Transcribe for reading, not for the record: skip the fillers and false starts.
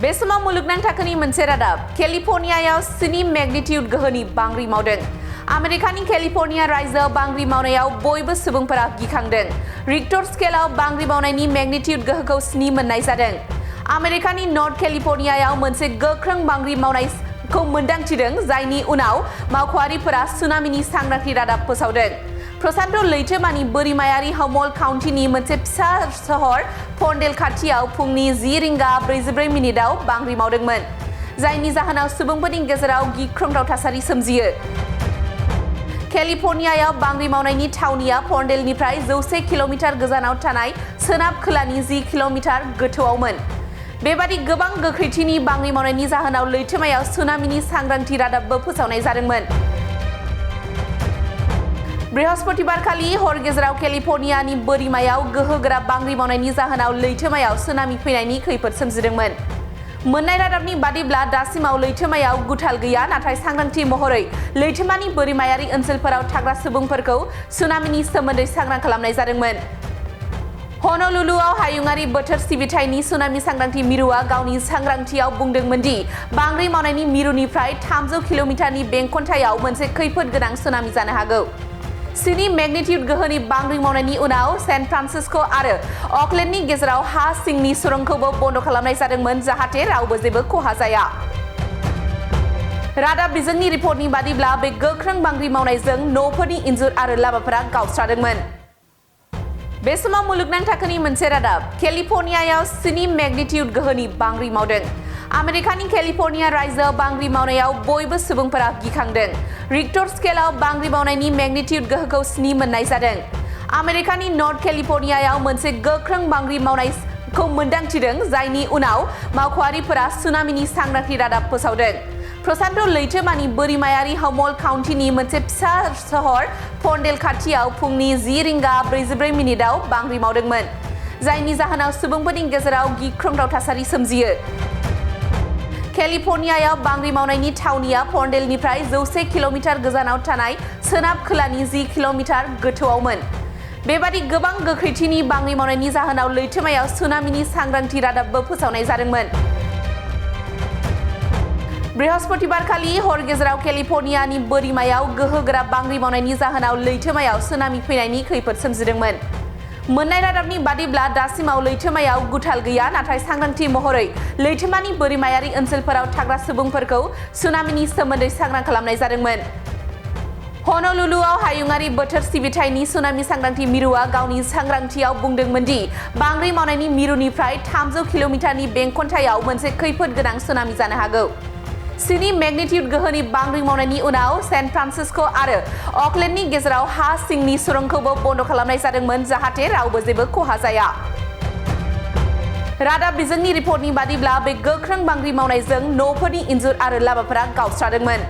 बे समाव मुलुगनां थाखोनि मोनसे रादाब केलिफर्नियायाव 7 मेग्निट्युड गोहोनि बांग्रि मावदों। आमेरिकानि केलिफर्निया रायजोआव बांग्रि मावनायाव बयबो सुबुंफोरा गिखांदों। रिक्टर स्केलाव बांग्रि मावनायनि मेग्निट्युड गोहोखौ 7 मोननाय जादों। आमेरिकानि नर्थ केलिफर्नियायाव मोनसे गोख्रों बांग्रि मावनायखौ मोनदांथिदों, जायनि उनाव मावख'आरिफोरा सुनामिनि सांग्रांथि रादाब फोसावदों। प्रशान्त लैथोमानि बोरिमायारि हमल्ड काउन्टिनि मोनसे फिसा सहर फन्डेल खाथियाव फुंनि 10:44 बांग्रि मावदोंमोन, जायनि जाहोनाव सुबुंफोरनि गेजेराव गिख्रंथाव थासारि सोमजियो। केलिफर्नियायाव बांग्रि मावनायनि थावनिया फन्डेलनिफ्राय 100 किल'मिटार गोजानाव थानाय सोनाब खोलानि 10 किल'मिटार गोथौआवमोन। बेबादि गोबां गोख्रैथिनि बांग्रि मावनायनि जाहोनाव लैथोमायाव सुनामिनि सांग्रांथि रादाबबो फोसावनाय जादोंमोन। बृहस्पतिबारखालि हर गेजेराव केलिफर्नियानि बोरिमायाव गोहोगोरा बांग्रि मावनायनि जाहोनाव लैथोमायाव सुनामि फैनायनि खैफोद सोमजिदोंमोन। मोन्नाय रादाबनि बादिब्ला दासिमाव लैथोमायाव गुथाल गैया, नाथाय सांग्रांथि महरै लैथोमानि बोरिमायारि ओनसोलफोराव थाग्रा सुबुंफोरखौ सुनामिनि सोमोन्दै सांग्रां खालामनाय जादोंमोन। हन'लुलुआव हायुङारि बोथोर सिबिथायनि सुनामि सांग्रांथि मिरुआ गावनि सांग्रांथियाव बुंदोंमोन दि बांग्रि मावनायनि मिरुनिफ्राय 300 किल'मिटारनि बेंखनथायाव मोनसे खैफोद गोनां सुनामि जानो हागौ। 7 मेग्निट्युड गोहोनि बांग्रि मावनायनि उनाव सैन फ्रान्सिस्क' आरो अकलेन्डनि गेजेराव हा सिंनि सुरंखौबो बन्द खालामनाय जादोंमोन, जाहाथे रावबो जेबो खहा जाया। रादाब बिजोंनि रिपर्टनि बादिब्ला बे गोख्रों बांग्रि मावनायजों न'फोरनि इन्जुर आरो लामाफोरा गावस्रादोंमोन। बे समाव मुलुगनां थाखोनि मोनसे रादाब केलिफर्नियायाव 7 मेग्निट्युड गोहोनि बांग्रि मावदों। आमेरिकानि केलिफर्निया रायजोआव बांग्रि मावनायाव बयबो सुबुंफोरा गिखांदों। रिक्टर स्केलाव बांग्रि मावनायनि मेग्निट्युड गोहोखौ 7 मोननाय जादों। आमेरिकानि नर्थ केलिफर्नियायाव मोनसे गोख्रों बांग्रि मावनायखौ मोनदांथिदों, जायनि उनाव मावख'आरिफोरा सुनामिनि सांग्रांथि रादाब फोसावदों। प्रशान्त लैथोमानि बोरिमायारि हमल्ड काउन्टिनि मोनसे फिसा सहर फन्डेल खाथियाव फुंनि 10:44 बांग्रि मावदोंमोन, जायनि जाहोनाव सुबुंफोरनि गेजेराव गिख्रंथाव थासारि सोमजियो। केलिफर्नियायाव बांग्रि मावनायनि थावनिया फन्डेलनिफ्राय 100 किल'मिटार गोजानाव थानाय सोनाब खोलानि 10 किल'मिटार गोथौआवमोन। बेबादि गोबां गोख्रैथिनि बांग्रि मावनायनि जाहोनाव लैथोमायाव सुनामिनि सांग्रांथि रादाबबो फोसावनाय जादोंमोन। बृहस्पतिबारखालि हर गेजेराव केलिफर्नियानि बोरिमायाव गोहोगोरा बांग्रि मावनायनि जाहोनाव लैथोमायाव सुनामि फैनायनि खैफोद सोमजिदोंमोन। मोन्नाय रादाबनि बादिब्ला दासिमाव लैथोमायाव गुथाल गैया, नाथाय सांग्रांथि महरै लैथोमानि बोरिमायारि ओनसोलफोराव थाग्रा सुबुंफोरखौ सुनामिनि सोमोन्दै सांग्रां खालामनाय जादोंमोन। हन'लुलुआव हायुङारि बोथोर सिबिथायनि सुनामि सांग्रांथि मिरुआ गावनि सांग्रांथियाव बुंदोंमोन दि बांग्रि मावनायनि मिरुनिफ्राय 300 किल'मिटारनि बेंखनथायाव मोनसे खैफोद गोनां सुनामि जानो हागौ। 7 मेग्निट्युड गोहोनि बांग्रि मावनायनि उनाव सैन फ्रान्सिस्क' आरो अकलेन्डनि गेजेराव हा सिंनि सुरंखौबो बन्द खालामनाय जादोंमोन, जाहाथे रावबो जेबो खहा जाया। रादाब बिजोंनि रिपर्टनि बादिब्ला बे गोख्रों बांग्रि मावनायजों न'फोरनि इन्जुर आरो लामाफोरा गावस्रादोंमोन।